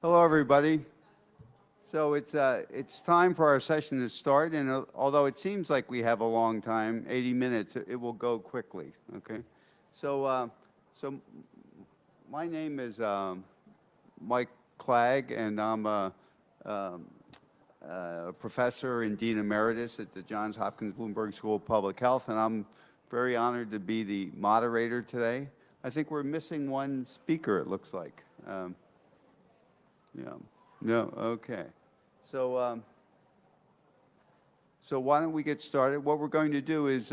Hello, everybody. So it's time for our session to start, and although it seems like we have a long time, 80 minutes, it will go quickly. Okay, so so my name is Mike Clegg, and I'm um, a professor and dean emeritus at the Johns Hopkins Bloomberg School of Public Health, and I'm very honored to be the moderator today. I think we're missing one speaker. It looks like. Yeah. No. Okay. So, so why don't we get started? What we're going to do is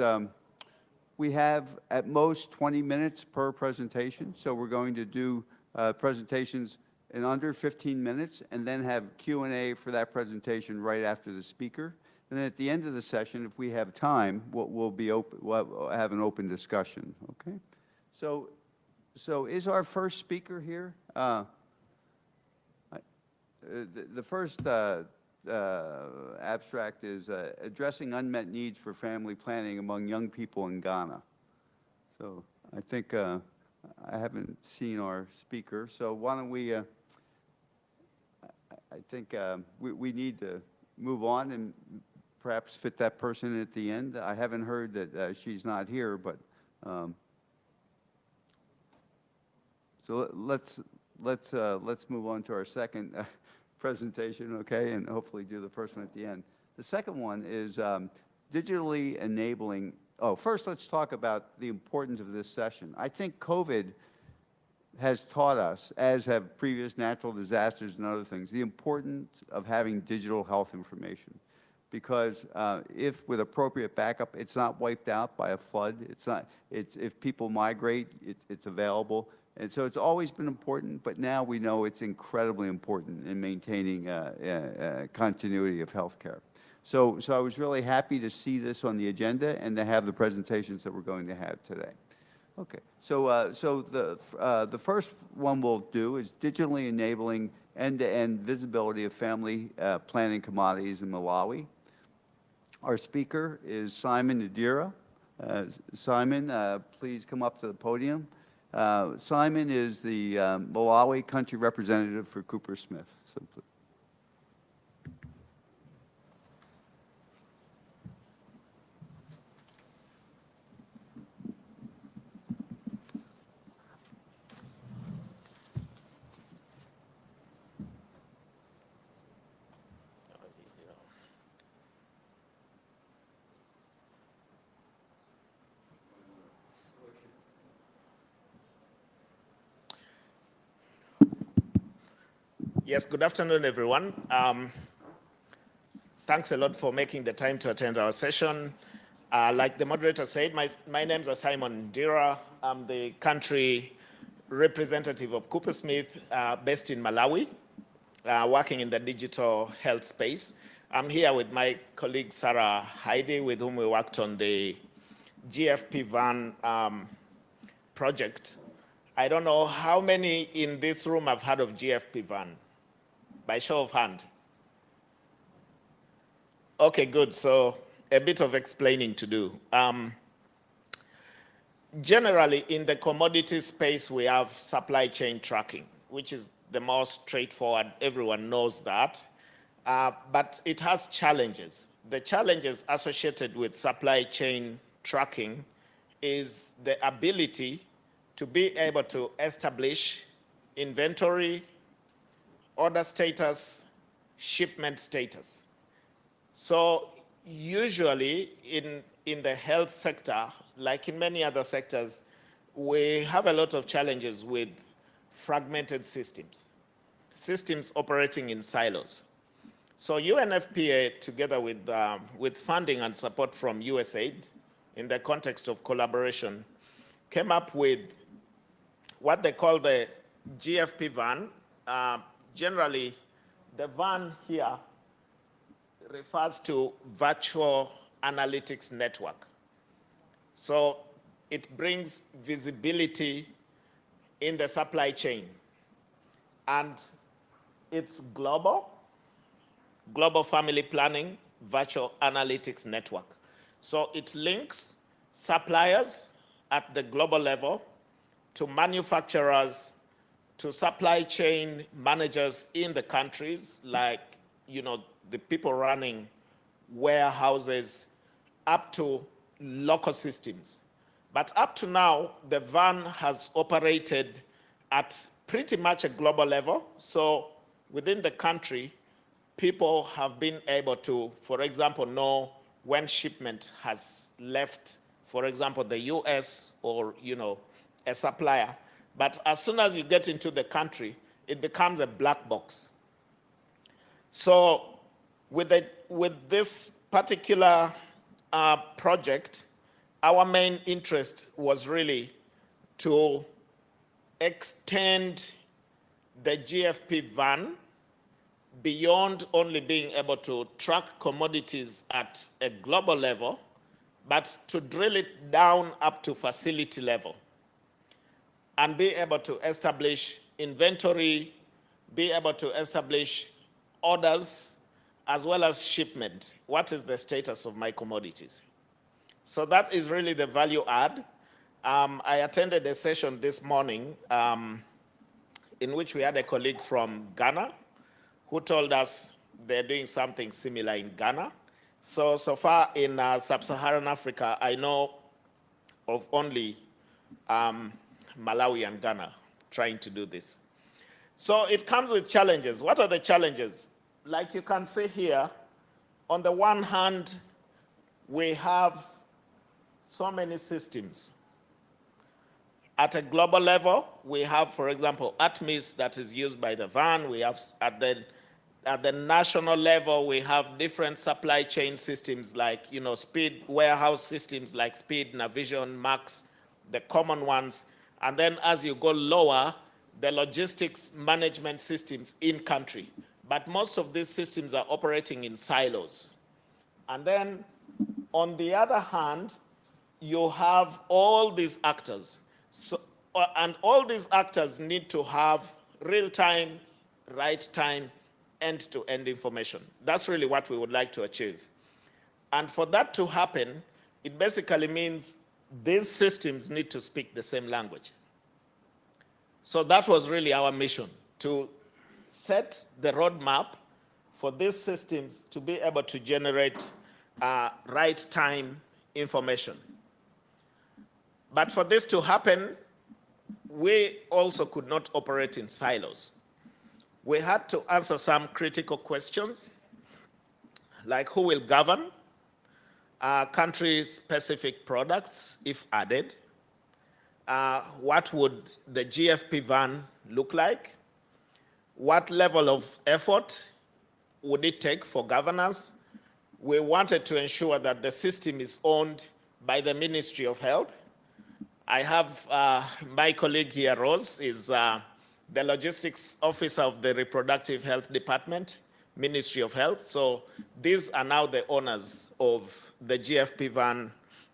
we have at most 20 minutes per presentation. So we're going to do presentations in under 15 minutes and then have Q&A for that presentation right after the speaker. And then at the end of the session, if we have time, we'll be open. We'll have an open discussion. Okay. So is our first speaker here? The first abstract is addressing unmet needs for family planning among young people in Ghana. So I think I haven't seen our speaker, so why don't we, I think we need to move on and perhaps fit that person at the end. I haven't heard that she's not here, but so let's move on to our second presentation, okay, and hopefully do the first one at the end. The second one is digitally enabling. Oh, first let's talk about the importance of this session. I think COVID has taught us, as have previous natural disasters and other things, the importance of having digital health information. Because if with appropriate backup, it's not wiped out by a flood, if people migrate, it's available. And so it's always been important, but now we know it's incredibly important in maintaining continuity of healthcare. So I was really happy to see this on the agenda and to have the presentations that we're going to have today. Okay, so the first one we'll do is digitally enabling end-to-end visibility of family planning commodities in Malawi. Our speaker is Simon Nadira. Simon, please come up to the podium. Simon is the Malawi country representative for Cooper Smith. So, Yes, good afternoon, everyone. Thanks a lot for making the time to attend our session. Like the moderator said, my name is Simon Ndira. I'm the country representative of Cooper Smith, based in Malawi, working in the digital health space. I'm here with my colleague Sarah Heidi, with whom we worked on the GFP van project. I don't know how many in this room have heard of GFP van. By show of hand. Okay, good. So a bit of explaining to do. Generally, in the commodity space, we have supply chain tracking, which is the most straightforward. Everyone knows that. But it has challenges. The challenges associated with supply chain tracking is the ability to be able to establish inventory, order status, shipment status. So usually in the health sector, like in many other sectors, we have a lot of challenges with fragmented systems operating in silos. So UNFPA, together with funding and support from USAID, in the context of collaboration, came up with what they call the GFP van. Generally, the van here refers to virtual analytics network. So it brings visibility in the supply chain. And it's global family planning virtual analytics network. So it links suppliers at the global level to manufacturers to supply chain managers in the countries, like, the people running warehouses, up to local systems. But up to now, the van has operated at pretty much a global level. So within the country, people have been able to, for example, know when shipment has left, for example, the US or, a supplier. But as soon as you get into the country, it becomes a black box. So with this particular project, our main interest was really to extend the GFP van beyond only being able to track commodities at a global level, but to drill it down up to facility level and be able to establish inventory, be able to establish orders, as well as shipment. What is the status of my commodities? So that is really the value add. I attended a session this morning in which we had a colleague from Ghana who told us they're doing something similar in Ghana. So far in sub-Saharan Africa, I know of only Malawi and Ghana trying to do this. So it comes with challenges. What are the challenges? Like you can see here, on the one hand, we have so many systems. At a global level, we have, for example, ATMIS that is used by the van. We have at the national level, we have different supply chain systems like, speed warehouse systems like Speed, Navision, Max, the common ones. And then as you go lower, the logistics management systems in country. But most of these systems are operating in silos. And then on the other hand, you have all these actors. So, and all these actors need to have real-time, right-time, end-to-end information. That's really what we would like to achieve. And for that to happen, it basically means these systems need to speak the same language. So that was really our mission, to set the roadmap for these systems to be able to generate right-time information. But for this to happen, we also could not operate in silos. We had to answer some critical questions, like who will govern country-specific products if added? What would the GFP van look like? What level of effort would it take for governance? We wanted to ensure that the system is owned by the Ministry of Health. I have my colleague here, Rose, is the logistics officer of the Reproductive Health Department, Ministry of Health. So these are now the owners of the GFP van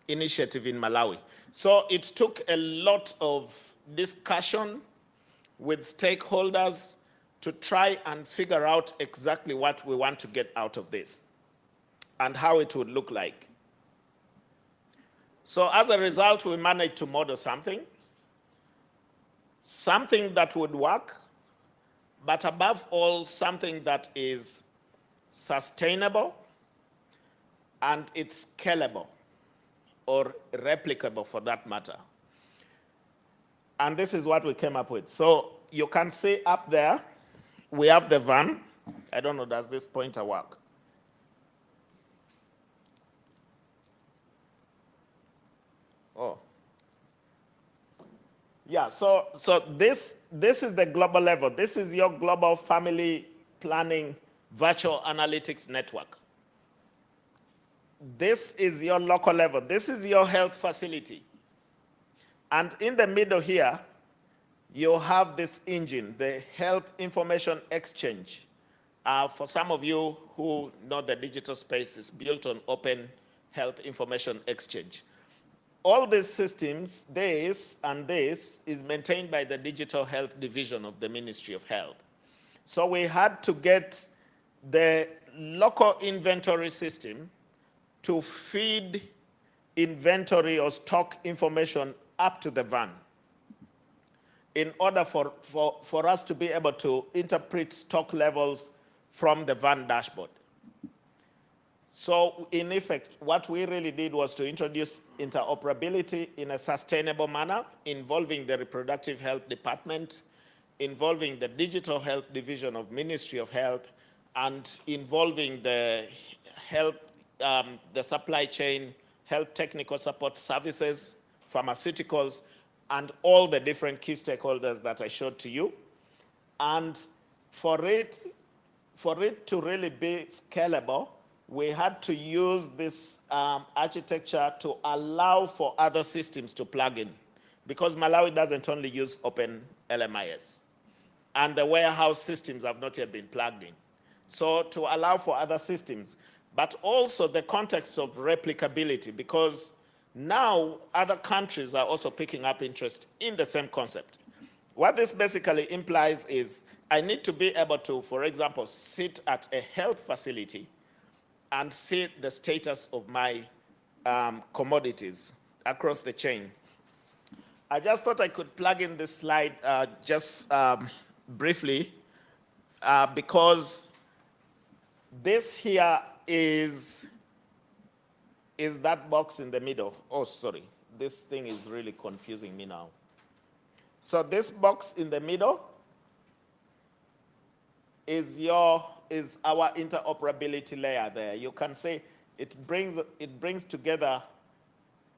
initiative in Malawi. So it took a lot of discussion with stakeholders to try and figure out exactly what we want to get out of this and how it would look like. So as a result, we managed to model something that would work, but above all, something that is sustainable and it's scalable or replicable for that matter. And this is what we came up with. So you can see up there, we have the van. I don't know, does this pointer work? Oh. Yeah, so this is the global level. This is your global family planning virtual analytics network. This is your local level. This is your health facility. And in the middle here, you have this engine, the Health Information Exchange. For some of you who know the digital space, is built on Open Health Information Exchange. All these systems, this and this, is maintained by the Digital Health Division of the Ministry of Health. So we had to get the local inventory system to feed inventory or stock information up to the van. in order for us to be able to interpret stock levels from the van dashboard. So in effect, what we really did was to introduce interoperability in a sustainable manner, involving the reproductive health department, involving the digital health division of Ministry of Health, and involving the health, the supply chain, health technical support services, pharmaceuticals, and all the different key stakeholders that I showed to you. And for it to really be scalable, we had to use this architecture to allow for other systems to plug in, because Malawi doesn't only use Open LMIS, and the warehouse systems have not yet been plugged in. So to allow for other systems, but also the context of replicability, because now other countries are also picking up interest in the same concept. What this basically implies is I need to be able to, for example, sit at a health facility and see the status of my commodities across the chain. I just thought I could plug in this slide briefly, because this here is that box in the middle. Oh, sorry, this thing is really confusing me now. So this box in the middle is our interoperability layer there. You can see it brings together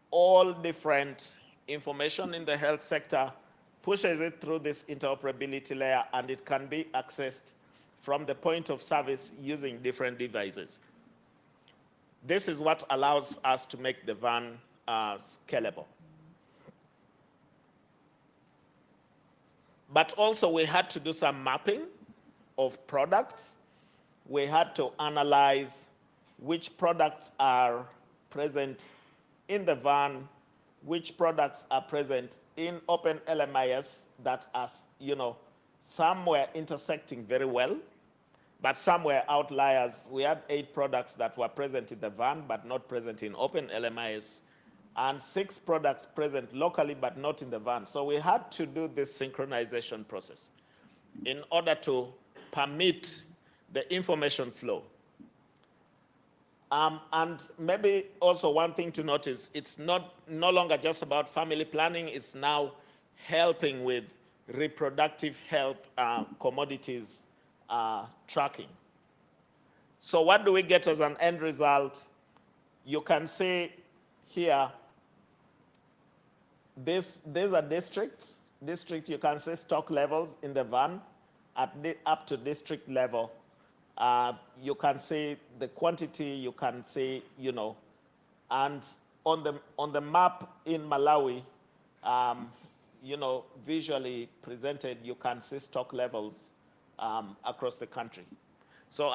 all different information in the health sector, pushes it through this interoperability layer, and it can be accessed from the point of service using different devices. This is what allows us to make the van scalable. But also we had to do some mapping of products. We had to analyze which products are present in the van, which products are present in Open LMIS that are, some were intersecting very well, but some were outliers. We had 8 products that were present in the van, but not present in Open LMIS, and 6 products present locally, but not in the van. So we had to do this synchronization process in order to permit the information flow. And maybe also one thing to notice, it's no longer just about family planning, it's now helping with reproductive health commodities tracking. So what do we get as an end result? You can see here, these are districts. District, you can see stock levels in the van up to district level. You can see the quantity, you can see, and on the map in Malawi, visually presented, you can see stock levels across the country. So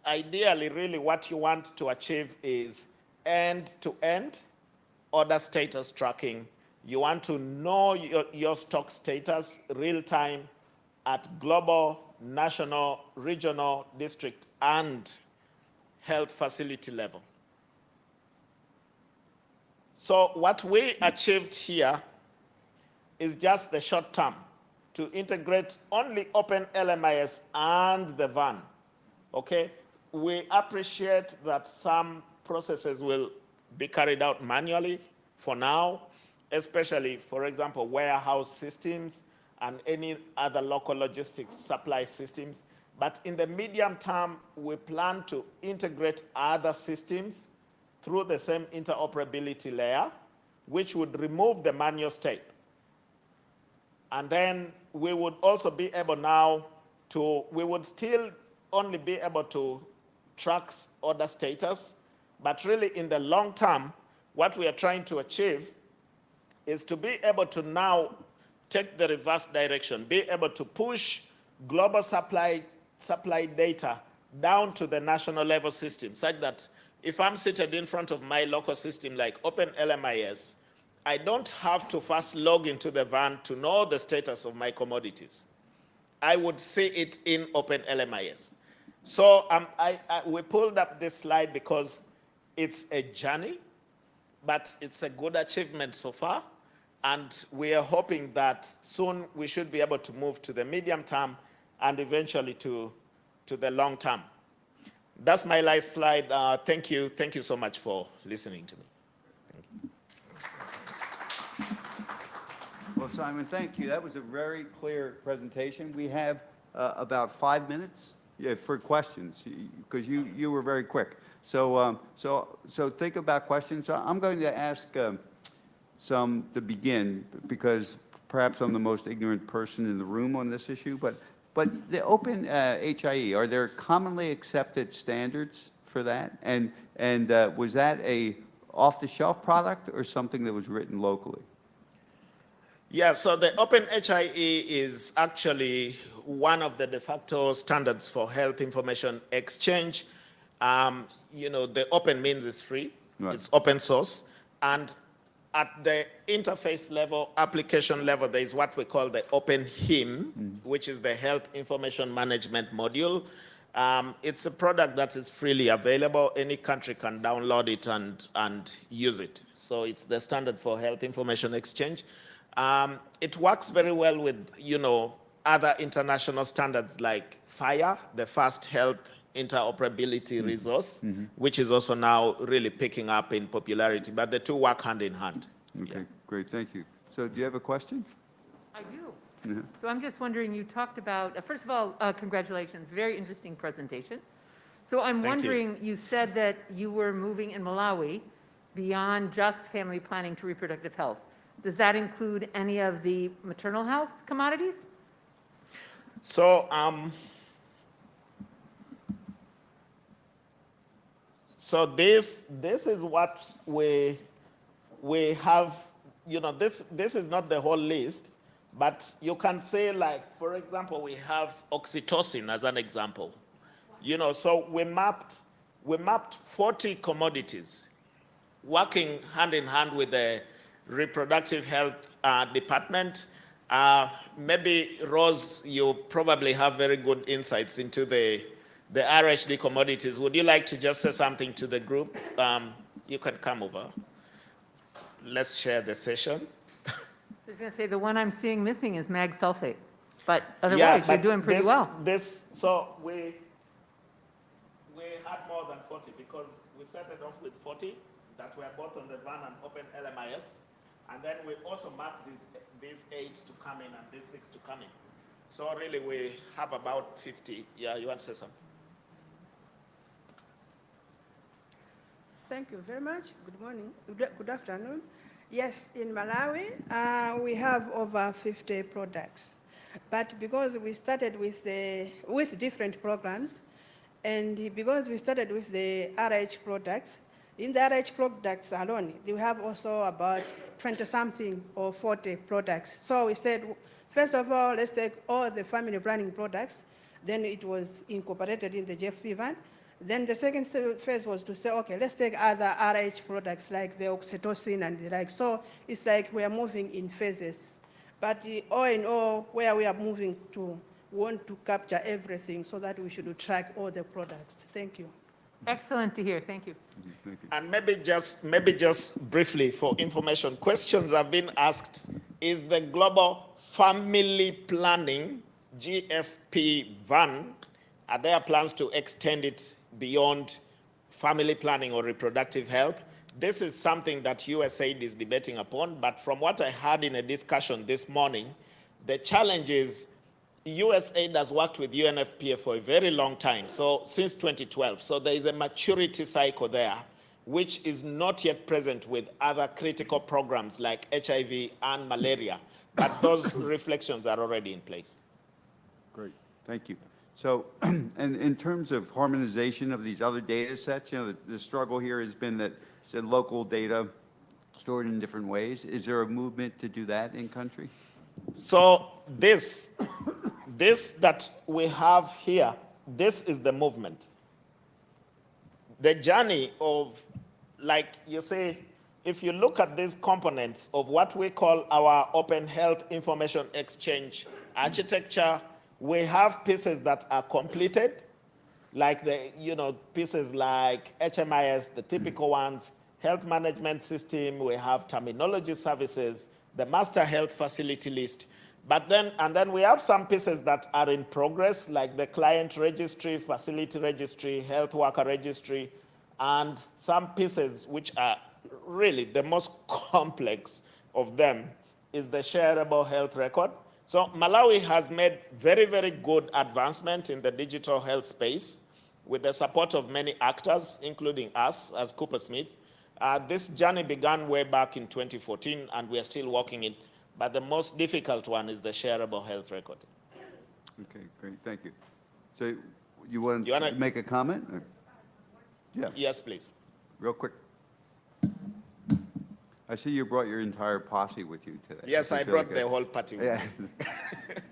ideally, really what you want to achieve is end-to-end order status tracking. You want to know your stock status real-time at global, national, regional, district, and health facility level. So what we achieved here is just the short term, to integrate only Open LMIS and the van, okay? We appreciate that some processes will be carried out manually for now, especially, for example, warehouse systems and any other local logistics supply systems. But in the medium term, we plan to integrate other systems through the same interoperability layer, which would remove the manual step. And then we would also be able now to, we would still only be able to track order status, but really in the long term, what we are trying to achieve is to be able to now take the reverse direction, be able to push global supply data down to the national level system, such that if I'm seated in front of my local system like Open LMIS, I don't have to first log into the van to know the status of my commodities. I would see it in Open LMIS. So we pulled up this slide because it's a journey, but it's a good achievement so far. And we are hoping that soon we should be able to move to the medium term and eventually to the long term. That's my last slide. Thank you. Thank you so much for listening to me. Well, Simon, thank you. That was a very clear presentation. We have about 5 minutes for questions, because you were very quick. So think about questions. So I'm going to ask some to begin, because perhaps I'm the most ignorant person in the room on this issue. But the open HIE, are there commonly accepted standards for that? And was that a off-the-shelf product or something that was written locally? Yeah, so the Open HIE is actually one of the de facto standards for health information exchange. The open means it's free, right. It's open source. And at the interface level, application level, there is what we call the Open HIM, which is the Health Information Management Module. It's a product that is freely available. Any country can download it and use it. So it's the standard for health information exchange. It works very well with, other international standards like FHIR, the Fast Health Interoperability Resource, which is also now really picking up in popularity. But the two work hand in hand. Okay, great, thank you. So do you have a question? I do. Yeah. So I'm just wondering, you talked about, first of all, congratulations, very interesting presentation. So I'm wondering, you said that you were moving in Malawi beyond just family planning to reproductive health. Does that include any of the maternal health commodities? So, this is what we have. This is not the whole list, but you can say, like, for example, we have oxytocin as an example. So we mapped 40 commodities, working hand in hand with the reproductive health department. Maybe Rose, you probably have very good insights into the RHD commodities. Would you like to just say something to the group? You can come over. Let's share the session. I was going to say, the one I'm seeing missing is mag sulfate, but otherwise you're doing pretty well. So we had more than 40, because we started off with 40 that were both on the VAN and Open LMIS. And then we also marked these 8 to come in and these 6 to come in. So really we have about 50. Yeah, you want to say something? Thank you very much. Good morning. Good afternoon. Yes, in Malawi, we have over 50 products. But because we started with different programs, and because we started with the RH products, in the RH products alone, we have also about 20-something or 40 products. So we said, first of all, let's take all the family planning products. Then it was incorporated in the GFP van. Then the second phase was to say, okay, let's take other RH products like the oxytocin and the like. So it's like we are moving in phases. But all in all, where we are moving to, we want to capture everything so that we should track all the products. Thank you. Excellent to hear. Thank you. Thank you. And maybe just briefly for information, questions have been asked. Is the Global Family Planning GFP van, are there plans to extend it beyond family planning or reproductive health? This is something that USAID is debating upon, but from what I heard in a discussion this morning, the challenge is USAID has worked with UNFPA for a very long time, so since 2012. So there is a maturity cycle there, which is not yet present with other critical programs like HIV and malaria, but those reflections are already in place. Great, thank you. So, and in terms of harmonization of these other data sets, the struggle here has been that local data stored in different ways. Is there a movement to do that in country? So this that we have here, this is the movement. The journey of, like you say, if you look at these components of what we call our open health information exchange architecture, we have pieces that are completed, like pieces like HMIS, the typical ones, health management system, we have terminology services. the master health facility list. But then we have some pieces that are in progress, like the client registry, facility registry, health worker registry, and some pieces which are really the most complex of them is the shareable health record. So Malawi has made very, very good advancement in the digital health space with the support of many actors, including us as Cooper Smith. This journey began way back in 2014, and we are still working it. But the most difficult one is the shareable health record. Okay, great, thank you. So you want You to wanna- make a comment? Or- Yeah, Yes, please. real quick. I see you brought your entire posse with you today. Yes, which I is really brought the good. whole party with Yeah. me.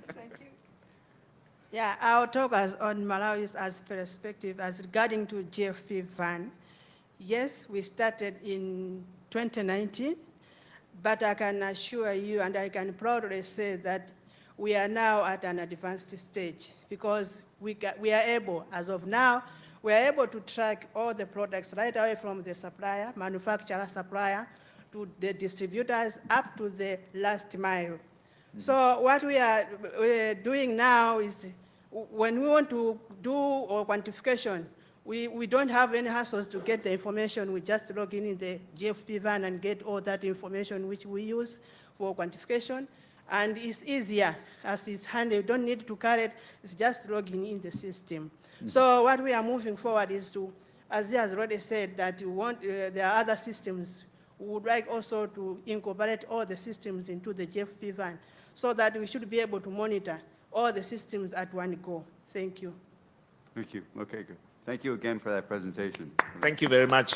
Thank you. Yeah, our talk on Malawi's as perspective as regarding to GFP van. Yes, we started in 2019, but I can assure you and I can proudly say that we are now at an advanced stage because we are able, as of now, we are able to track all the products right away from the supplier, manufacturer, supplier, to the distributors up to the last mile. So what we're doing now is when we want to do our quantification, we don't have any hassles to get the information. We just log in the GFP van and get all that information which we use for quantification. And it's easier as it's handy. You don't need to carry it. It's just logging in the system. So what we are moving forward is to, as he has already said, that you want, there are other systems. We would like also to incorporate all the systems into the GFP van so that we should be able to monitor all the systems at one go. Thank you. Thank you, okay, good. Thank you again for that presentation. Thank you very much.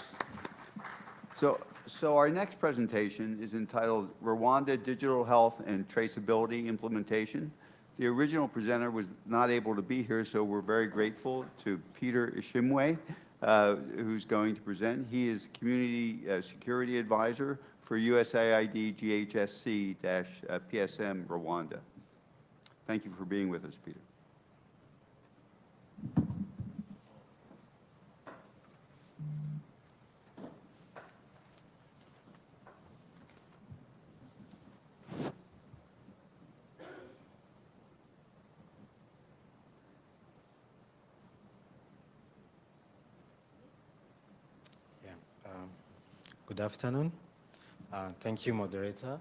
So our next presentation is entitled Rwanda Digital Health and Traceability Implementation. The original presenter was not able to be here, so we're very grateful to Peter Ishimwe, who's going to present. He is Community Security Advisor for USAID GHSC-PSM Rwanda. Thank you for being with us, Peter. Good afternoon. Thank you, moderator.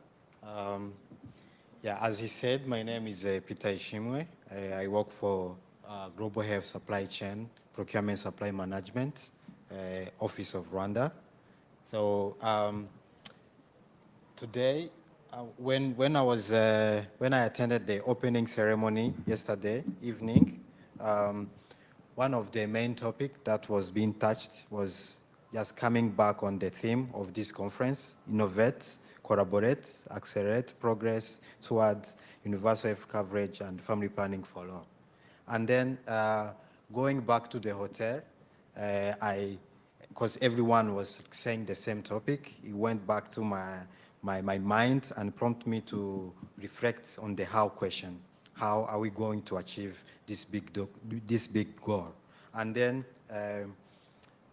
As he said, my name is Peter Ishimwe. I work for Global Health Supply Chain, Procurement Supply Management, Office of Rwanda. So today, when I attended the opening ceremony yesterday evening, one of the main topics that was being touched was just coming back on the theme of this conference: innovate, collaborate, accelerate progress towards universal health coverage and family planning for all. And then going back to the hotel, because everyone was saying the same topic, it went back to my mind and prompted me to reflect on the how question. How are we going to achieve this big goal? And then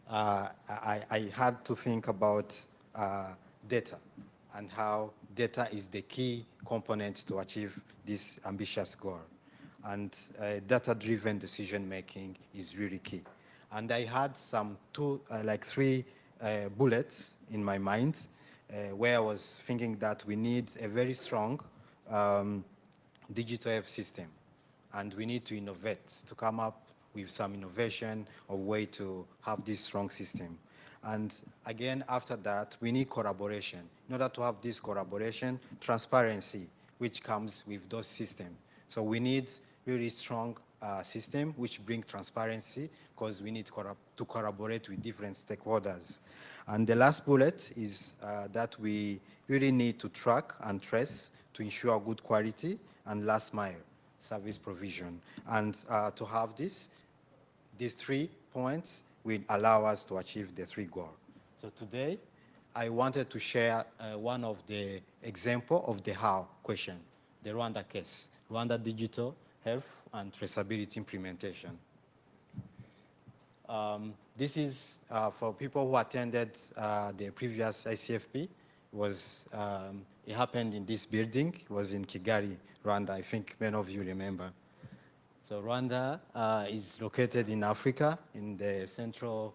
I had to think about data and how data is the key component to achieve this ambitious goal. And data-driven decision-making is really key. And I had three bullets in my mind where I was thinking that we need a very strong digital health system. And we need to innovate, to come up with some innovation of way to have this strong system. And again, after that, we need collaboration. In order to have this collaboration, transparency, which comes with those systems. So we need really strong system which bring transparency, because we need to collaborate with different stakeholders. And the last bullet is that we really need to track and trace to ensure good quality and last mile service provision. And to have these 3 points will allow us to achieve the 3 goals. So today, I wanted to share one of the example of the how question, the Rwanda case, Rwanda Digital Health and Traceability Implementation. This is for people who attended the previous ICFP. It was It happened in this building. It was in Kigali, Rwanda. I think many of you remember. So Rwanda is located in Africa, in the Central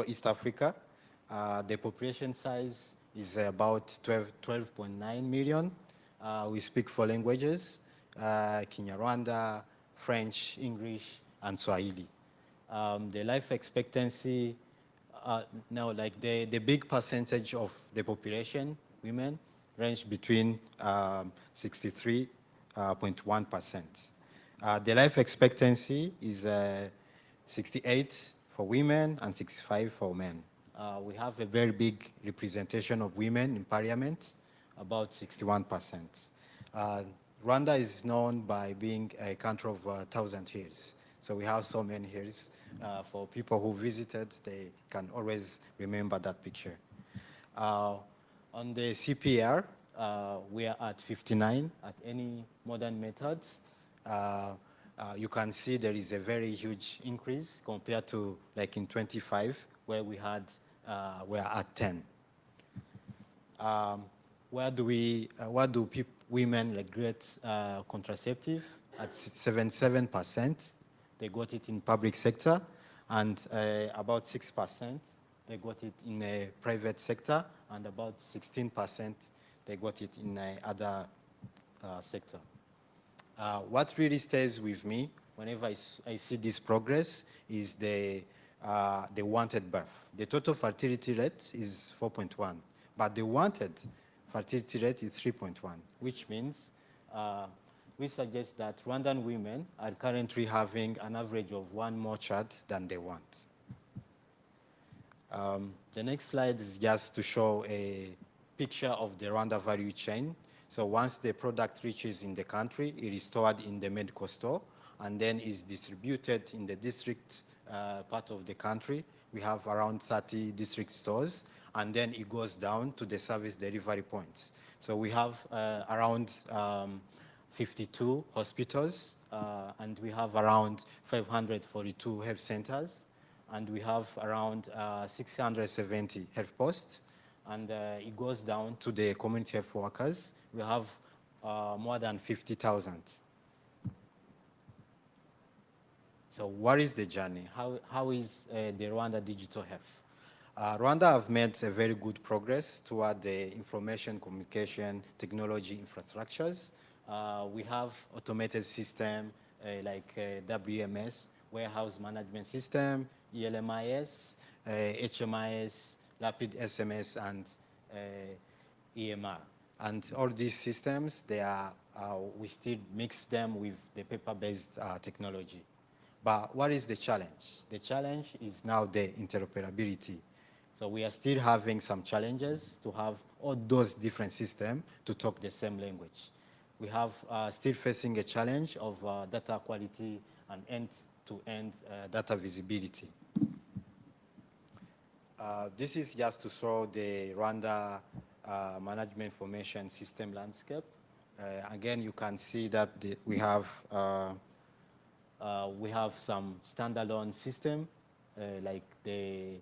East Africa. The population size is about 12.9 million. We speak four languages, Kinyarwanda, French, English, and Swahili. The life expectancy, now like the big percentage of the population, women, range between 63.1%. The life expectancy is 68 for women and 65 for men. We have a very big representation of women in parliament, about 61%. Rwanda is known by being a country of 1,000 hills. So we have so many hills. For people who visited, they can always remember that picture. On the CPR, we are at 59 at any modern methods. You can see there is a very huge increase compared to like in 25, where we are at 10. Where do women like get contraceptive? At 77%, they got it in public sector, and about 6% they got it in a private sector, and about 16% they got it in other sector. What really stays with me whenever I see this progress is the wanted birth. The total fertility rate is 4.1, but the wanted fertility rate is 3.1, which means we suggest that Rwandan women are currently having an average of one more child than they want. The next slide is just to show a picture of the Rwanda value chain. So once the product reaches in the country, it is stored in the medical store and then is distributed in the district part of the country. We have around 30 district stores, and then it goes down to the service delivery points. So we have around 52 hospitals, and we have around 542 health centers, and we have around 670 health posts, and it goes down to the community health workers. We have more than 50,000. So what is the journey? How is the Rwanda digital health? Rwanda have made a very good progress toward the information communication technology infrastructures. We have automated system like WMS, warehouse management system, ELMIS, HMIS, rapid SMS, and EMR. And all these systems, we still mix them with the paper-based technology. But what is the challenge? The challenge is now the interoperability. So we are still having some challenges to have all those different systems to talk the same language. We have still facing a challenge of data quality and end-to-end data visibility. This is just to show the Rwanda management information system landscape. Again, you can see that we have some standalone system like the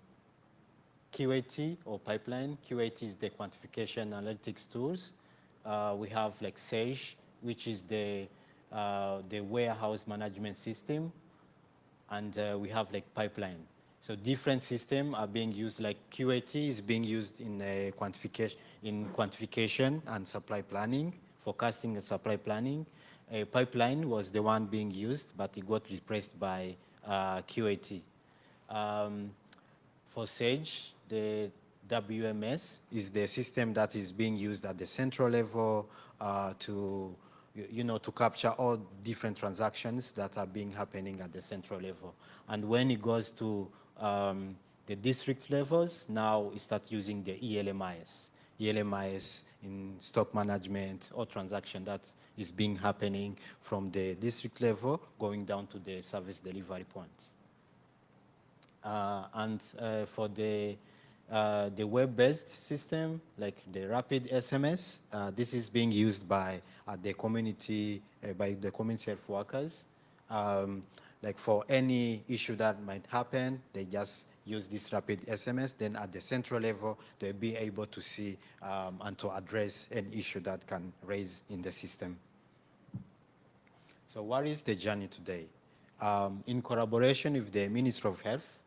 QAT or pipeline. QAT is the quantification analytics tools. We have like Sage, which is the warehouse management system, and we have like pipeline. So different systems are being used. Like QAT is being used in quantification and supply planning, forecasting and supply planning. Pipeline was the one being used, but it got replaced by QAT. For Sage, the WMS is the system that is being used at the central level to capture all different transactions that are happening at the central level. And when it goes to the district levels, now it starts using the ELMIS. ELMIS in stock management or transaction that is happening from the district level going down to the service delivery points. And for the web-based system, like the rapid SMS, this is being used by the community health workers. Like for any issue that might happen, they just use this rapid SMS, then at the central level, they'll be able to see and to address an issue that can raise in the system. So what is the journey today? In collaboration with the Ministry of Health,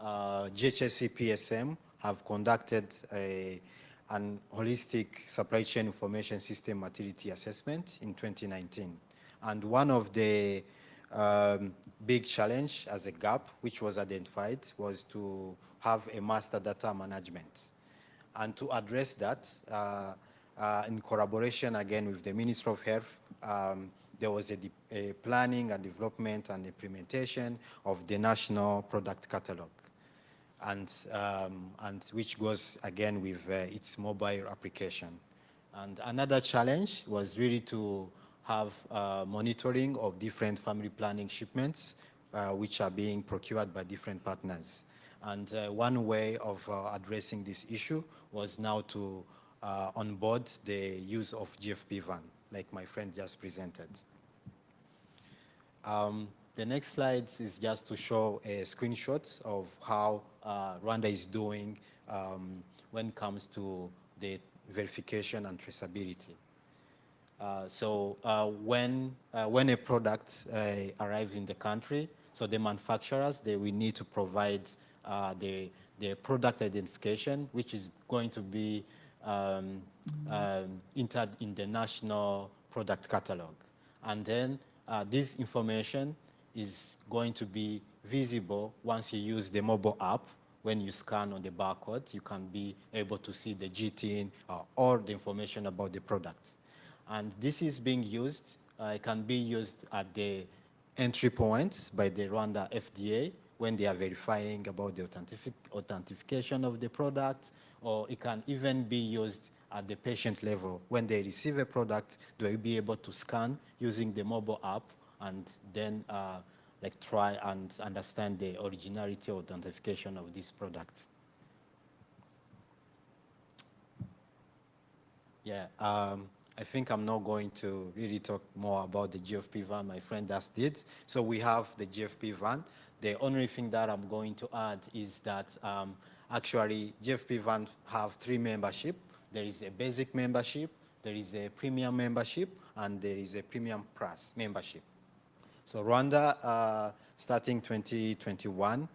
GHSC PSM have conducted an holistic supply chain information system maturity assessment in 2019. And one of the big challenge as a gap which was identified was to have a master data management. And to address that, in collaboration again with the Ministry of Health, there was a planning and development and implementation of the national product catalog, and which goes again with its mobile application. And another challenge was really to have monitoring of different family planning shipments, which are being procured by different partners. And one way of addressing this issue was now to onboard the use of GFP van, like my friend just presented. The next slide is just to show screenshots of how Rwanda is doing when it comes to the verification and traceability. So when a product arrives in the country, so the manufacturers, they will need to provide the product identification, which is going to be entered in the national product catalog. And then this information is going to be visible once you use the mobile app. When you scan on the barcode, you can be able to see the GTIN or the information about the product. And this is being used, it can be used at the entry points by the Rwanda FDA when they are verifying about the authentication of the product, or it can even be used at the patient level. When they receive a product, they will be able to scan using the mobile app and then like try and understand the originality or authentication of this product. Yeah, I think I'm not going to really talk more about the GFP van, my friend just did. So we have the GFP van. The only thing that I'm going to add is that actually GFP van have 3 membership. There is a basic membership, there is a premium membership, and there is a premium plus membership. So Rwanda, starting 2021,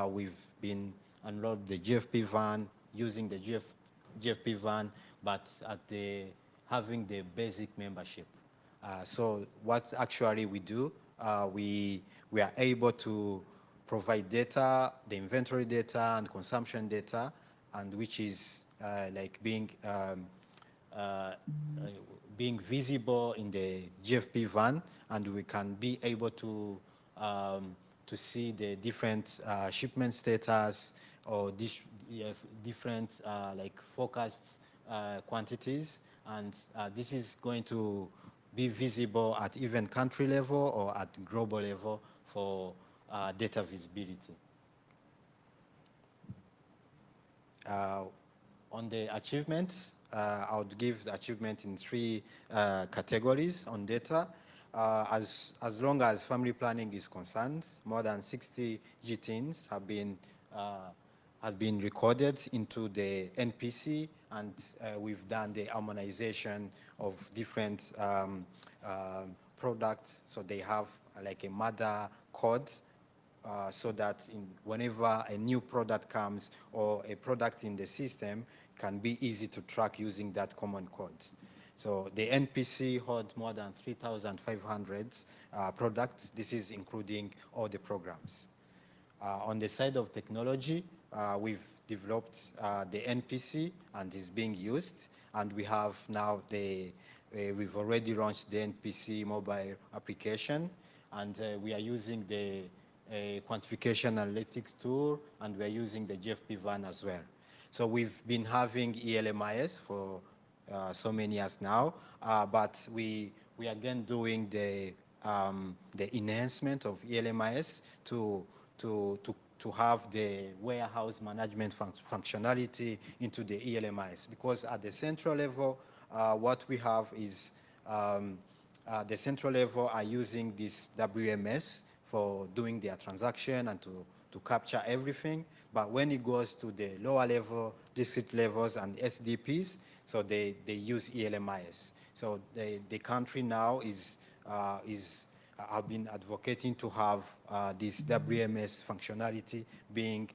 we've been enrolled the GFP van, using the GFP van, but at having the basic membership. So what actually we do, we are able to provide data, the inventory data and consumption data, and which is like being visible in the GFP van, and we can be able to see the different shipment status or different like forecast quantities, and this is going to be visible at even country level or at global level for data visibility. On the achievements, I would give the achievement in 3 categories on data. As long as family planning is concerned, more than 60 GTINs have been recorded into the NPC, and we've done the harmonization of different products, so they have like a mother code, so that whenever a new product comes or a product in the system, can be easy to track using that common code. So the NPC hold more than 3,500 products. This is including all the programs. On the side of technology, we've developed the NPC and is being used, and we have now we've already launched the NPC mobile application, and we are using the quantification analytics tool, and we're using the GFP van as well. So we've been having ELMIS for so many years now, but we again doing the enhancement of ELMIS to have the warehouse management functionality into the ELMIS, because at the central level, what we have is the central level are using this WMS for doing their transaction and to to capture everything. But when it goes to the lower level, district levels and SDPs, so they use ELMIS. So the country now have been advocating to have this WMS functionality being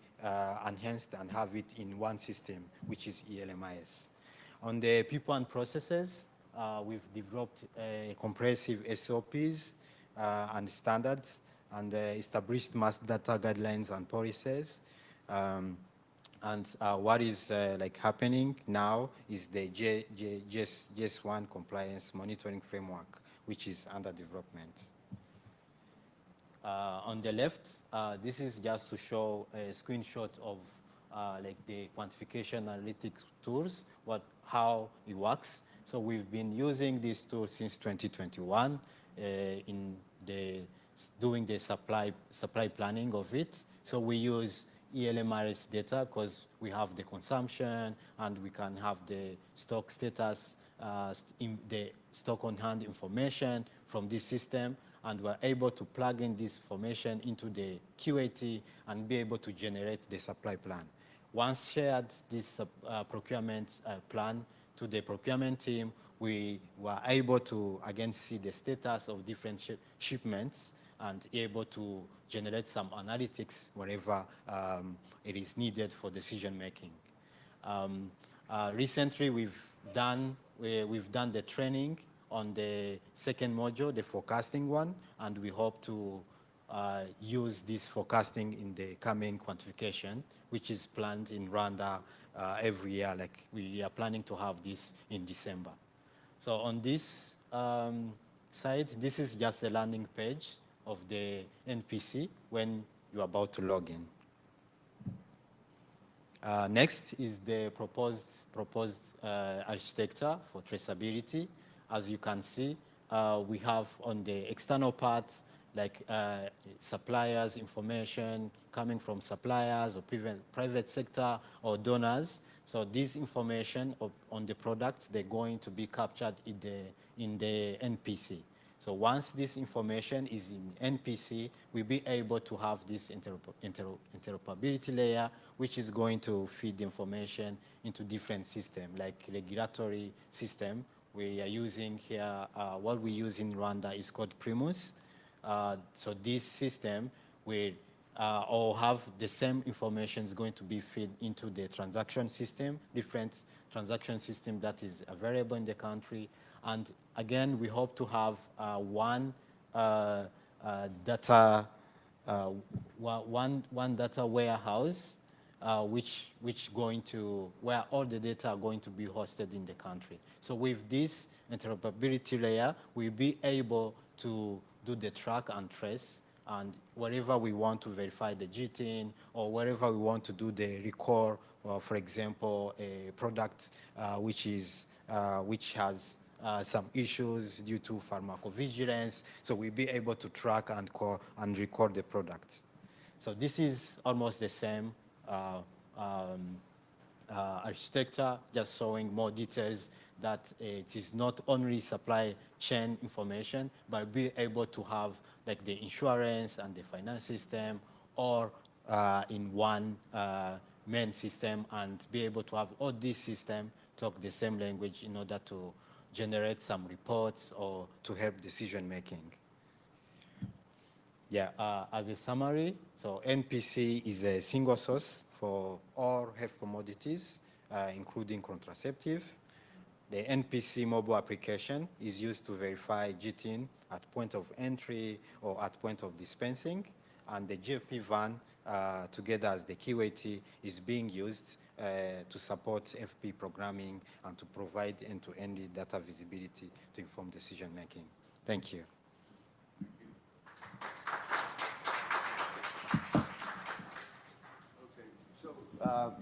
enhanced and have it in one system, which is ELMIS. On the people and processes, we've developed comprehensive SOPs and standards and established master data guidelines and policies. What is like happening now is the GS1 compliance monitoring framework, which is under development. On the left, this is just to show a screenshot of like the quantification analytics tools, how it works. So we've been using this tool since 2021 in doing the supply planning of it. So we use ELMRS data because we have the consumption and we can have the stock status, in the stock on hand information from this system, and we're able to plug in this information into the QAT and be able to generate the supply plan. Once shared this procurement plan to the procurement team, we were able to again see the status of different shipments and able to generate some analytics wherever it is needed for decision making. Recently, we've done the training on the second module, the forecasting one, and we hope to use this forecasting in the coming quantification, which is planned in Rwanda every year. Like we are planning to have this in December. So on this side, this is just a landing page of the NPC when you're about to log in. Next is the proposed architecture for traceability. As you can see, we have on the external part, like suppliers information coming from suppliers or private sector or donors. So this information on the product, they're going to be captured in the NPC. So once this information is in NPC, we'll be able to have this interoperability layer, which is going to feed the information into different systems, like regulatory system. We are using here, what we use in Rwanda is called Primus. So this system will all have the same information is going to be fed into the transaction system, different transaction system that is available in the country. And again, we hope to have one data warehouse, where all the data are going to be hosted in the country. So with this interoperability layer, we'll be able to do the track and trace, and wherever we want to verify the GTIN or wherever we want to do the recall, for example, a product which has some issues due to pharmacovigilance, so we'll be able to track and record the product. So this is almost the same architecture, just showing more details that it is not only supply chain information, but be able to have like the insurance and the finance system or in one main system, and be able to have all these systems talk the same language in order to generate some reports or to help decision making. Yeah, as a summary, so NPC is a single source for all health commodities, including contraceptive. The NPC mobile application is used to verify GTIN at point of entry or at point of dispensing, and the GFP van, together as the QAT, is being used to support FP programming and to provide end-to-end data visibility to inform decision making. Thank you.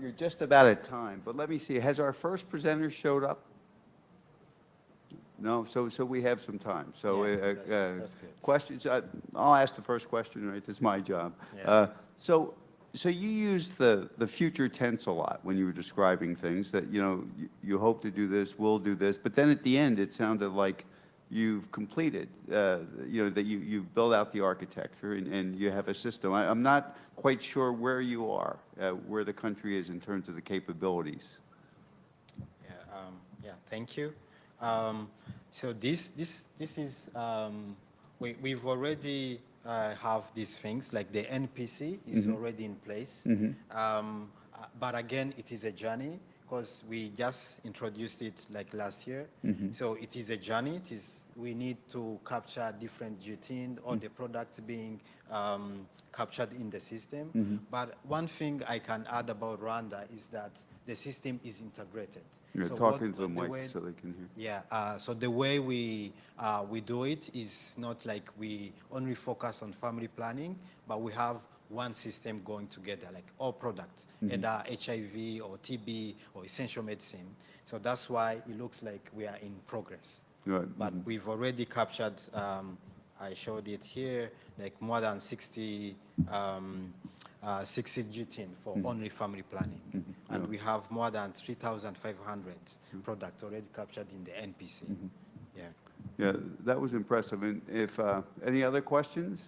You're just about at time, but let me see, has our first presenter showed up? No, so we have some time. So Yeah, that's good. questions, I'll ask the first question, right? That's my job. Yeah. So you used the future tense a lot when you were describing things, that, you know, you hope to do this, will do this, but then at the end it sounded like you've completed, that you build out the architecture and you have a system. I'm not quite sure where you are, where the country is in terms of the capabilities. Yeah, thank you. So this is, we've already have these things, like the NPC is already in place. But again, it is a journey, because we just introduced it like last year. So it is a journey. We need to capture different GTIN, all the products being captured in the system. But one thing I can add about Rwanda is that the system is integrated. You're So talking to the the mic way- so they can hear. Yeah, so the way we do it is not like we only focus on family planning, but we have one system going together, like all products, either HIV or TB or essential medicine. So that's why it looks like we are in progress. Right. But we've already captured, I showed it here, like more than 60 GTIN for only family planning. And we have more than 3,500 products already captured in the NPC. Yeah. Yeah, that was impressive. And if, any other questions?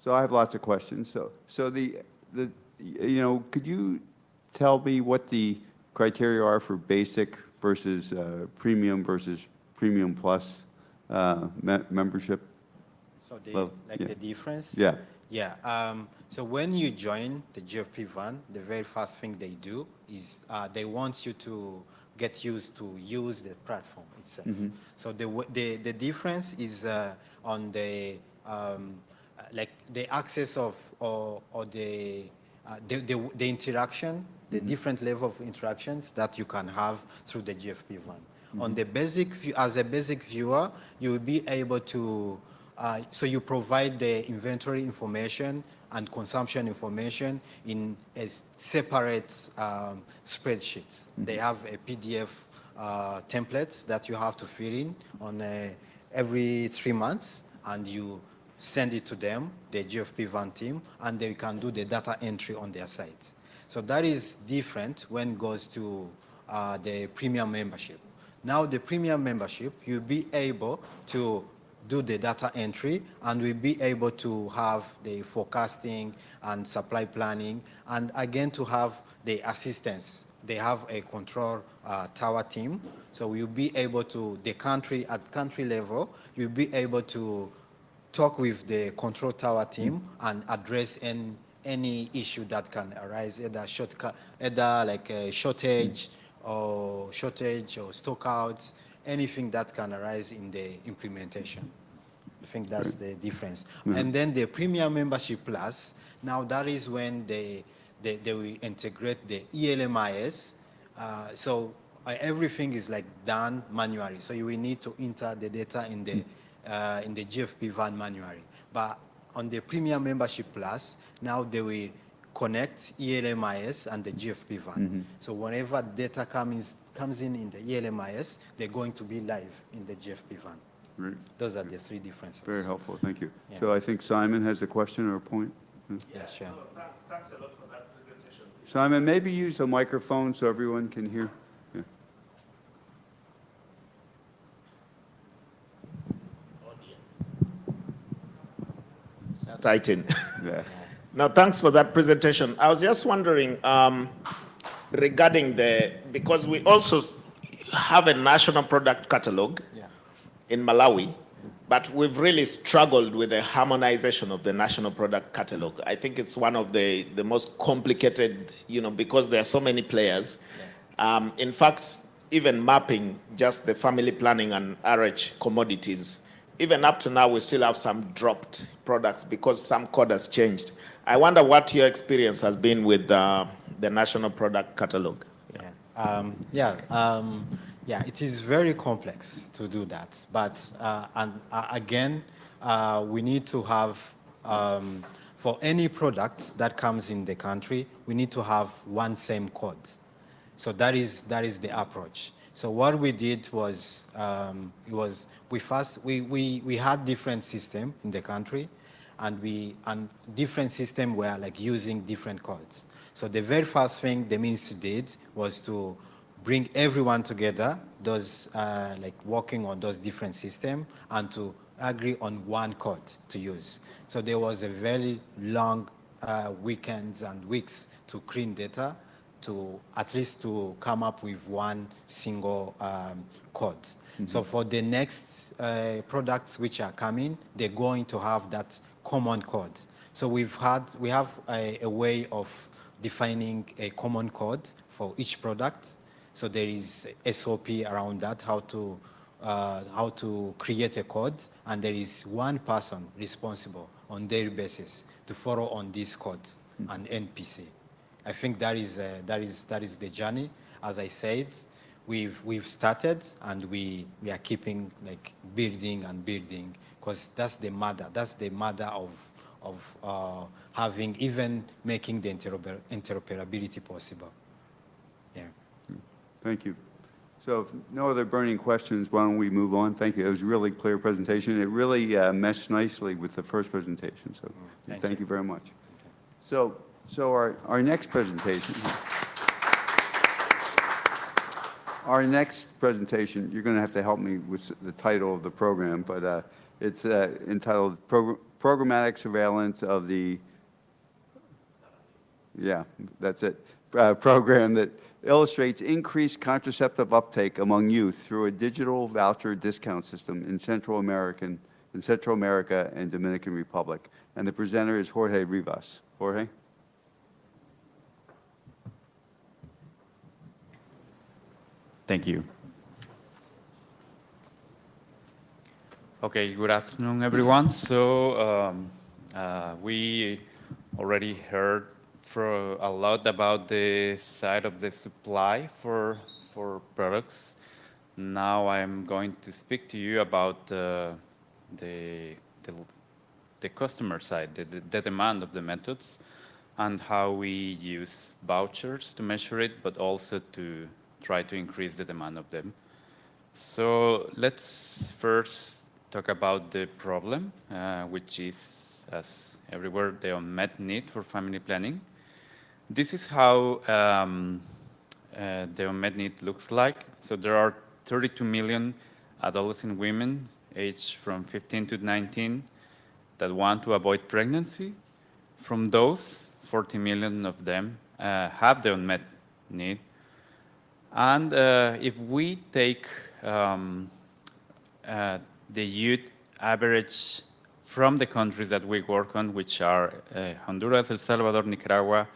So I have lots of questions. So could you tell me what the criteria are for basic versus premium plus membership? So Well, yeah. the difference? Yeah. Yeah. So when you join the GFP van, the very first thing they do is they want you to get used to use the platform itself. So the difference is on the like the access of or the interaction, the different level of interactions that you can have through the GFP van. On the basic view, as a basic viewer, you will be able to, so you provide the inventory information and consumption information in a separate spreadsheet. They have a PDF template that you have to fill in on every 3 months, and you send it to them, the GFP van team, and they can do the data entry on their site. So that is different when it goes to the premium membership. Now the premium membership, you'll be able to do the data entry, and we'll be able to have the forecasting and supply planning, and again to have the assistance. They have a control tower team, so we'll be able to, at country level, you'll be able to talk with the control tower team and address any issue that can arise, either like a shortage or stockouts, anything that can arise in the implementation. I think that's the difference. And then the premium membership plus, now that is when they will integrate the ELMIS. So everything is like done manually. So you will need to enter the data in the GFP van manually. But on the premium membership plus, now they will connect ELMIS and the GFP van. So whenever data comes in the ELMIS, they're going to be live in the GFP van. Great. Those are the three differences. Very helpful, thank you. Yeah. So I think Simon has a question or a point. Yeah, sure. Thanks a lot for that presentation. Simon, maybe use a microphone so everyone can hear. Yeah. Tighten. Yeah. Now, thanks for that presentation. I was just wondering regarding because we also have a national product catalog in Malawi, but we've really struggled with the harmonization of the national product catalog. I think it's one of the most complicated, because there are so many players. In fact, even mapping just the family planning and RH commodities, even up to now, we still have some dropped products because some code has changed. I wonder what your experience has been with the national product catalog. Yeah, it is very complex to do that. But again, we need to have, for any product that comes in the country, we need to have one same code. So that is the approach. So what we did was, we had different system in the country, and different system were like using different codes. So the very first thing the ministry did was to bring everyone together, those like working on those different systems, and to agree on one code to use. So there was a very long weekends and weeks to clean data, to at least to come up with one single code. So for the next products which are coming, they're going to have that common code. So we have a way of defining a common code for each product. So there is SOP around that, how to create a code, and there is one person responsible on daily basis to follow on this code, an NPC. I think that is the journey. As I said, we've started, and we are keeping like building and building, because that's the mother of having, even making the interoperability possible. Yeah. Thank you. So if no other burning questions, why don't we move on? Thank you. It was a really clear presentation. It really meshed nicely with the first presentation. So thank you very much. So our next presentation. Our next presentation, you're going to have to help me with the title of the program, but it's entitled Programmatic Surveillance of the, yeah, that's it, program that illustrates increased contraceptive uptake among youth through a digital voucher discount system in Central America and Dominican Republic. And the presenter is Jorge Rivas. Jorge? Thank you. Okay, good afternoon, everyone. So we already heard a lot about the side of the supply for products. Now I'm going to speak to you about the customer side, the demand of the methods, and how we use vouchers to measure it, but also to try to increase the demand of them. So let's first talk about the problem, which is, as everywhere, the unmet need for family planning. This is how the unmet need looks like. So there are 32 million adolescent women aged from 15 to 19 that want to avoid pregnancy. From those, 40 million of them have the unmet need. And if we take the youth average from the countries that we work on, which are Honduras, El Salvador, Nicaragua,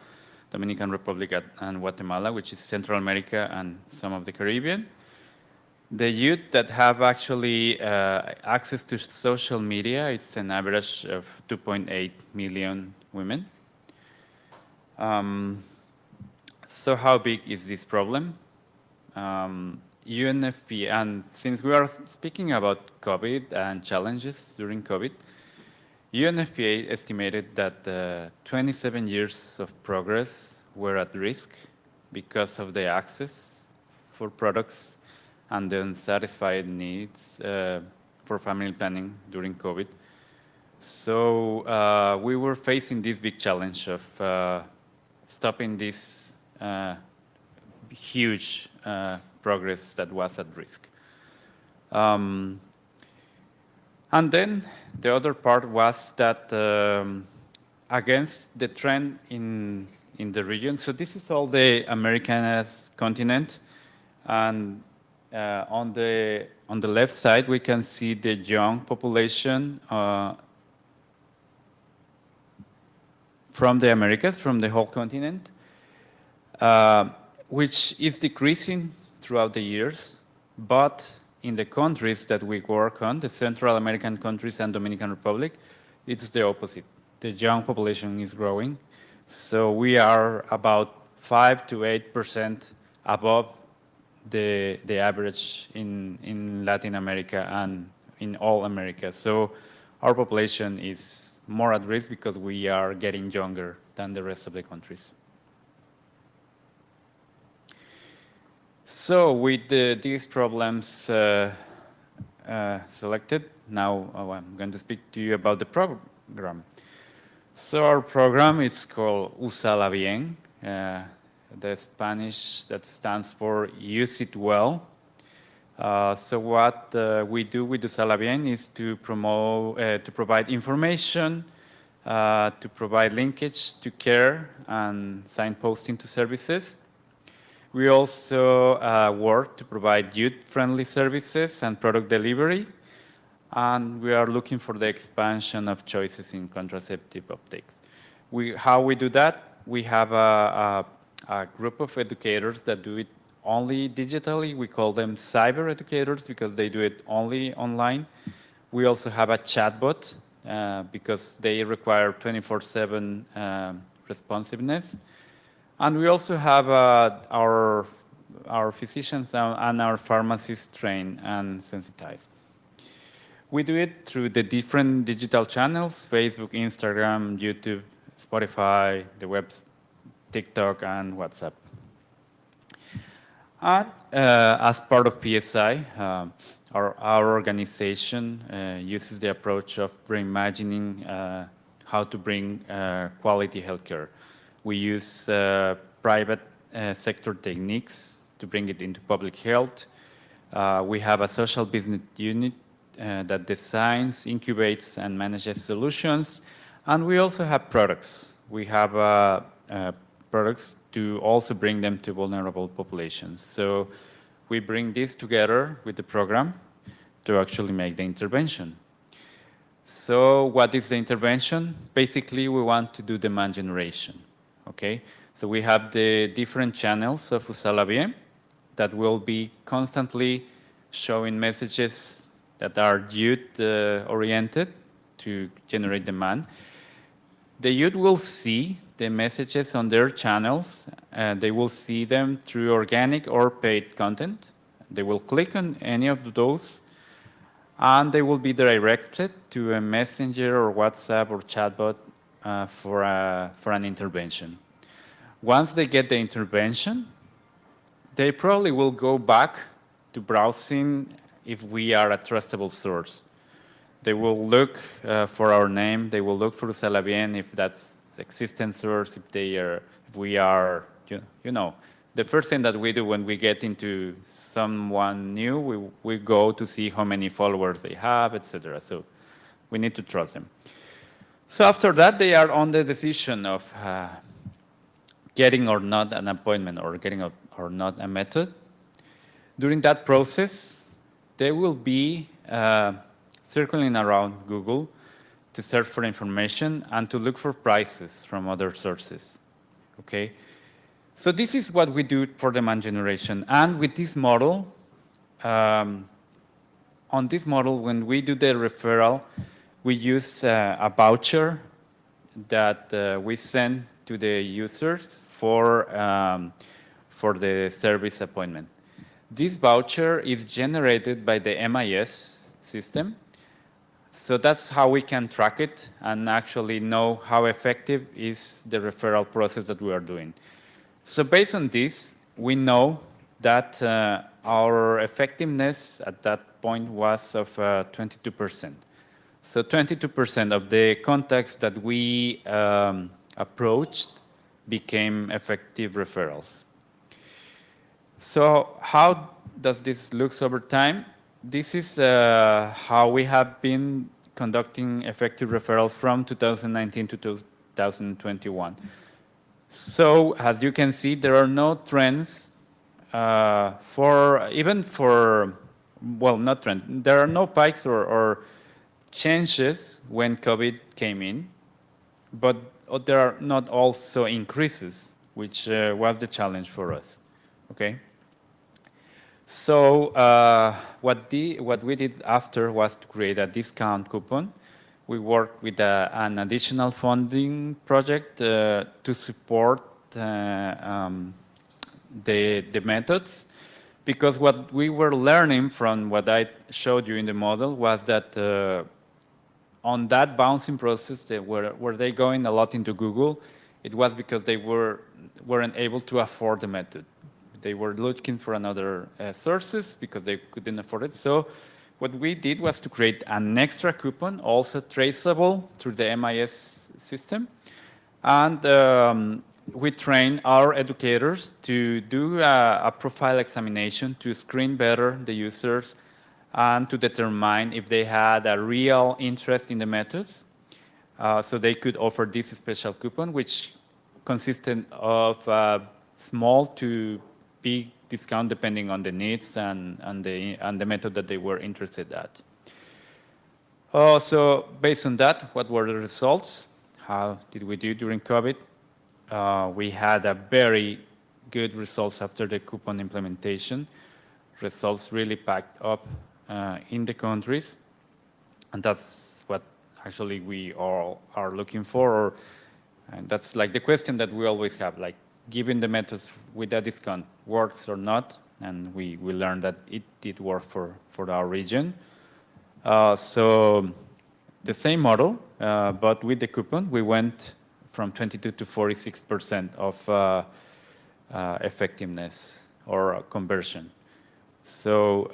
Dominican Republic, and Guatemala, which is Central America and some of the Caribbean, the youth that have actually access to social media, it's an average of 2.8 million women. So how big is this problem? UNFP, and since we are speaking about COVID and challenges during COVID, UNFPA estimated that 27 years of progress were at risk because of the access for products and the unsatisfied needs for family planning during COVID. So we were facing this big challenge of stopping this huge progress that was at risk. And then the other part was that against the trend in the region, so this is all the American continent, and on the left side we can see the young population from the Americas, from the whole continent, which is decreasing throughout the years, but in the countries that we work on, the Central American countries and Dominican Republic, it's the opposite. The young population is growing. So we are about 5 to 8% above the average in Latin America and in all America. So our population is more at risk because we are getting younger than the rest of the countries. So with these problems selected, now I'm going to speak to you about the program. So our program is called Úsala Bien. the Spanish that stands for use it well. So what we do with Usala Bien is to promote, to provide information, to provide linkage to care and signposting to services. We also work to provide youth-friendly services and product delivery, and we are looking for the expansion of choices in contraceptive uptakes. How we do that? We have a group of educators that do it only digitally. We call them cyber educators because they do it only online. We also have a chatbot because they require 24/7 responsiveness. And we also have our physicians and our pharmacists trained and sensitized. We do it through the different digital channels: Facebook, Instagram, YouTube, Spotify, the web, TikTok, and WhatsApp. And as part of PSI, our organization uses the approach of reimagining how to bring quality healthcare. We use private sector techniques to bring it into public health. We have a social business unit that designs, incubates, and manages solutions. And we also have products. We have products to also bring them to vulnerable populations. So we bring this together with the program to actually make the intervention. So what is the intervention? Basically, we want to do demand generation, okay? So we have the different channels of Usala Bien that will be constantly showing messages that are youth-oriented to generate demand. The youth will see the messages on their channels. They will see them through organic or paid content. They will click on any of those, and they will be directed to a messenger or WhatsApp or chatbot for an intervention. Once they get the intervention, they probably will go back to browsing if we are a trustable source. They will look for our name. They will look for Usala Bien if that's existent source. If we are, you know, the first thing that we do when we get into someone new, we go to see how many followers they have, etc. So we need to trust them. So after that, they are on the decision of getting or not an appointment or getting or not a method. During that process, they will be circling around Google to search for information and to look for prices from other sources, okay? So this is what we do for demand generation. And with this model, on this model, when we do the referral, we use a voucher that we send to the users for the service appointment. This voucher is generated by the MIS system. So that's how we can track it and actually know how effective is the referral process that we are doing. So based on this, we know that our effectiveness at that point was of 22%. So 22% of the contacts that we approached became effective referrals. So how does this look over time? This is how we have been conducting effective referrals from 2019 to 2021. So as you can see, there are no trends not trends. There are no spikes or changes when COVID came in, but there are not also increases, which was the challenge for us, okay? So what we did after was to create a discount coupon. We worked with an additional funding project to support the methods, because what we were learning from what I showed you in the model was that on that bouncing process, were they going a lot into Google, it was because they weren't able to afford the method. They were looking for another sources because they couldn't afford it. So what we did was to create an extra coupon, also traceable through the MIS system. And we train our educators to do a profile examination to screen better the users and to determine if they had a real interest in the methods. So they could offer this special coupon, which consisted of small to big discount depending on the needs and the method that they were interested at. So based on that, what were the results? How did we do during COVID? We had a very good results after the coupon implementation. Results really packed up in the countries, and that's what actually we all are looking for. And that's like the question that we always have, like, given the methods with a discount works or not, and we learned that it did work for our region. So the same model, but with the coupon, we went from 22 to 46% of effectiveness or conversion. So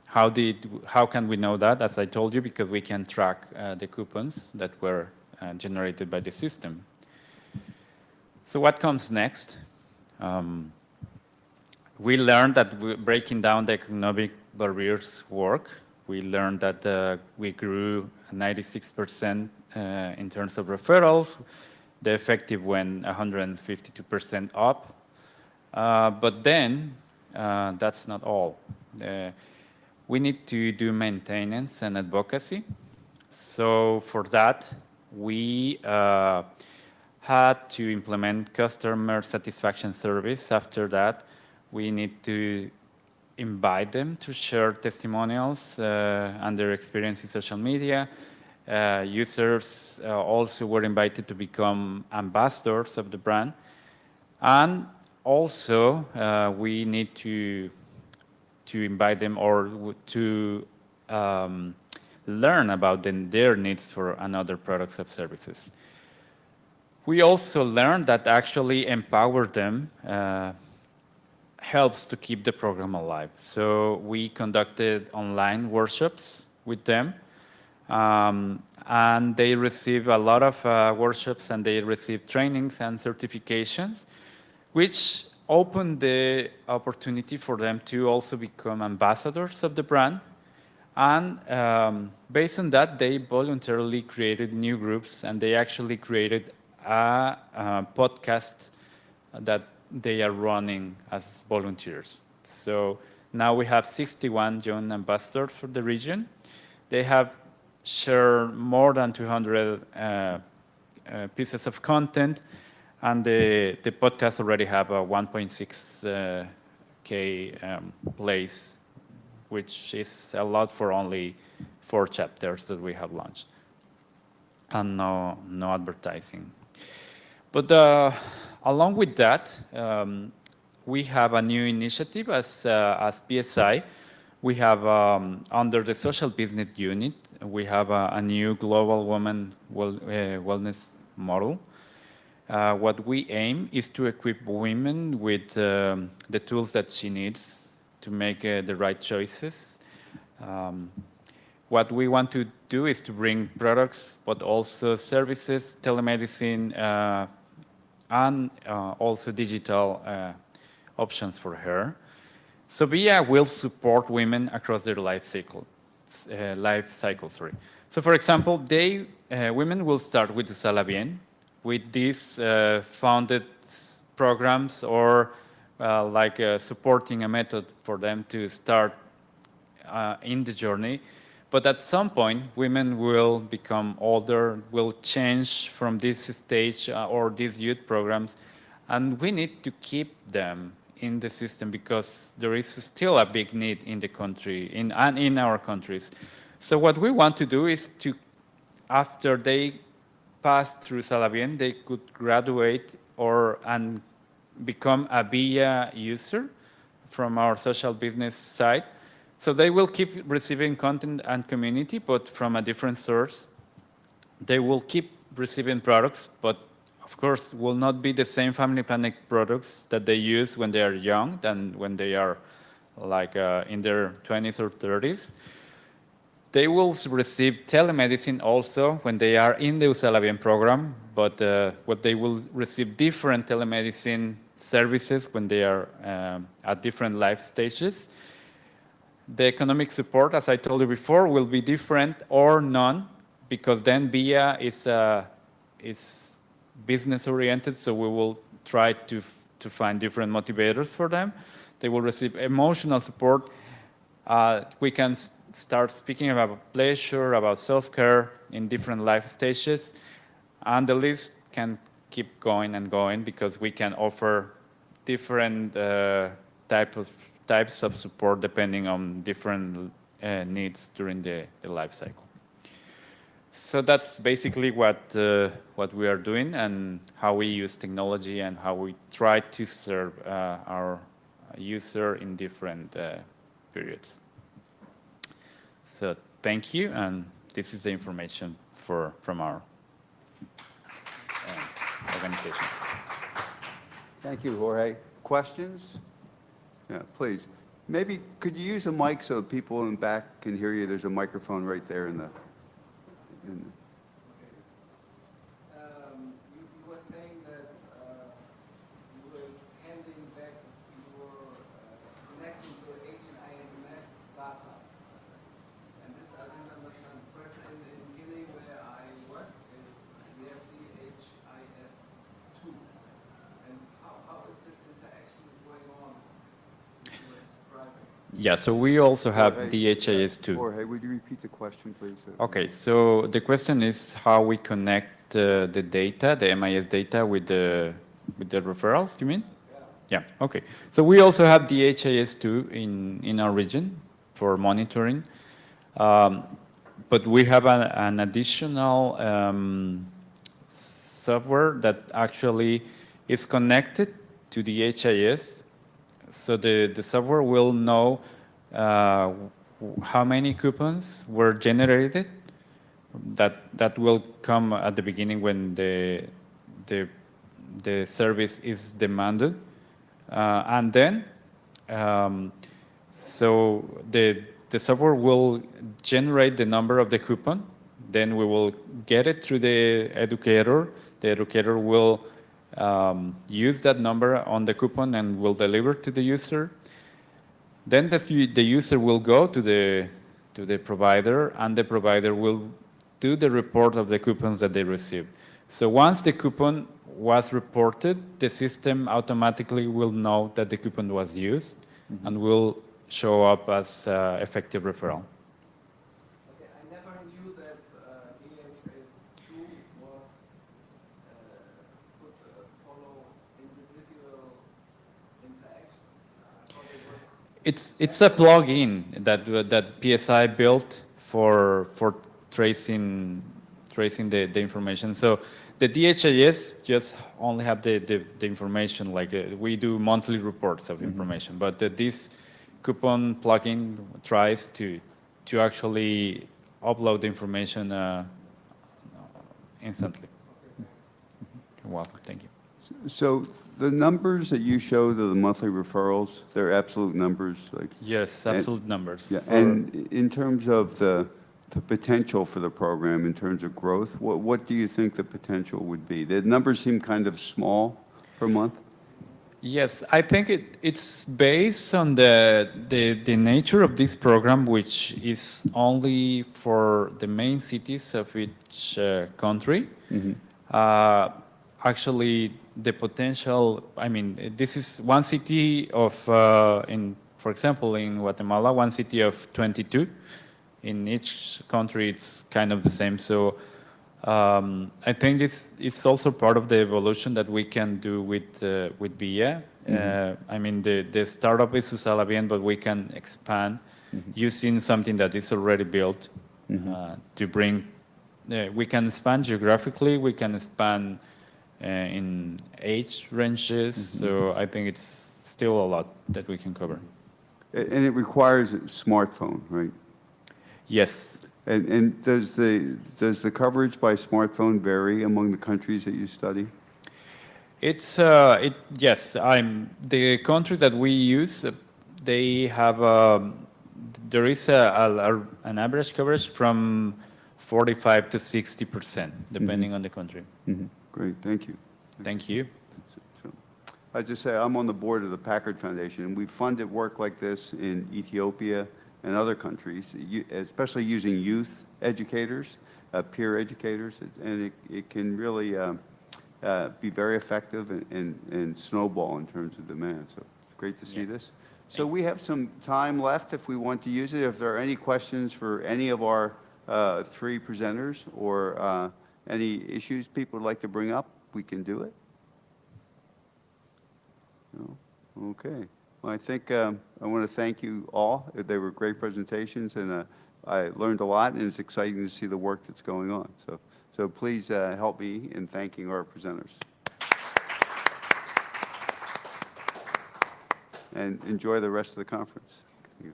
how can we know that? As I told you, because we can track the coupons that were generated by the system. So what comes next? We learned that breaking down the economic barriers work. We learned that we grew 96% in terms of referrals. The effective went 152% up. But then, that's not all. We need to do maintenance and advocacy. So for that, we had to implement customer satisfaction surveys. After that, we need to invite them to share testimonials and their experience in social media. Users also were invited to become ambassadors of the brand. And also, we need to invite them or to learn about their needs for another products or services. We also learned that actually empower them helps to keep the program alive. So we conducted online workshops with them, and they receive a lot of workshops, and they receive trainings and certifications, which opened the opportunity for them to also become ambassadors of the brand. And based on that, they voluntarily created new groups, and they actually created a podcast that they are running as volunteers. So now we have 61 young ambassadors for the region. They have shared more than 200 pieces of content, and the podcast already have a 1.6 K plays, which is a lot for only 4 chapters that we have launched, and no advertising. But along with that, we have a new initiative as PSI. We have under the social business unit, we have a new global women wellness model. What we aim is to equip women with the tools that she needs to make the right choices. What we want to do is to bring products, but also services, telemedicine, and also digital options for her. So VIA will support women across their life cycle. So for example, women will start with the Sala Bien, with these founded programs or supporting a method for them to start in the journey. But at some point, women will become older, will change from this stage or these youth programs, and we need to keep them in the system because there is still a big need in the country and in our countries. So what we want to do is to, after they pass through Sala Bien, they could graduate and become a VIA user from our social business side. So they will keep receiving content and community, but from a different source. They will keep receiving products, but of course will not be the same family planning products that they use when they are young than when they are in their 20s or 30s. They will receive telemedicine also when they are in the Usala Bien program, but what they will receive different telemedicine services when they are at different life stages. The economic support, as I told you before, will be different or none, because then BIA is business oriented, so we will try to find different motivators for them. They will receive emotional support. We can start speaking about pleasure, about self-care in different life stages, and the list can keep going and going because we can offer different types of support depending on different needs during the life cycle. So that's basically what we are doing and how we use technology and how we try to serve our user in different periods. So thank you, and this is the information from our organization. Thank you, Jorge. Questions? Yeah, please. Maybe, could you use a mic so people in back can hear you? There's a microphone right there in the... You were saying that you were handing back, you were connecting to HIMS data. And this I didn't understand. First, in the beginning where I worked, we have the HIS2. And how is this interaction going on? You were describing. Yeah, so we also have Jorge, the HIS2. Jorge, would you repeat the question, please? Okay, so the question is how we connect the data, the MIS data, with the referrals, you mean? Yeah, okay. So we also have the HIS2 in our region for monitoring. But we have an additional software that actually is connected to the HIS. So the software will know how many coupons were generated. That will come at the beginning when the service is demanded, and then so the software will generate the number of the coupon. Then we will get it through the educator. The educator will use that number on the coupon and will deliver to the user. Then the user will go to the provider, and the provider will do the report of the coupons that they received. So once the coupon was reported, the system automatically will know that the coupon was used and will show up as effective referral. Okay, I never knew that DHS2 was could follow individual interactions. I thought it was. It's a plugin that PSI built for tracing the information. So the DHIS just only have the information, like we do monthly reports of information, but this coupon plugin tries to actually upload the information instantly. You're welcome. Thank you. So the numbers that you show, the monthly referrals, they're absolute numbers, like... Yes, absolute numbers. Yeah, and in terms of the potential for the program, in terms of growth, what do you think the potential would be? The numbers seem kind of small per month. Yes, I think it's based on the nature of this program, which is only for the main cities of each country. Actually, the potential, I mean, this is one city of, for example, in Guatemala, one city of 22. In each country, it's kind of the same. So I think it's also part of the evolution that we can do with BIA. I mean, the startup is Usala Bien, but we can expand using something that is already built to bring. We can expand geographically. We can expand in age ranges. So I think it's still a lot that we can cover. And it requires a smartphone, right? Yes. And does the coverage by smartphone vary among the countries that you study? It's yes. The country that we use, they have there is an average coverage from 45 to 60%, depending on the country. Great, thank you. Thank you. So, I just say, I'm on the board of the Packard Foundation, and we funded work like this in Ethiopia and other countries, especially using youth educators, peer educators, and it can really be very effective and snowball in terms of demand. So it's great to see this. So we have some time left if we want to use it. If there are any questions for any of our three presenters or any issues people would like to bring up, we can do it. No? Okay. Well, I think I want to thank you all. They were great presentations, and I learned a lot, and it's exciting to see the work that's going on. So please help me in thanking our presenters. And enjoy the rest of the conference. Thank you.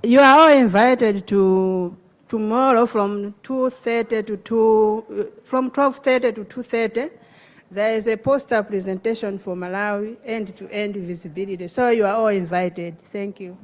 You are all invited to tomorrow from 2:30 to 2, from 12:30 to 2:30. There is a poster presentation for Malawi end-to-end visibility. So you are all invited. Thank you.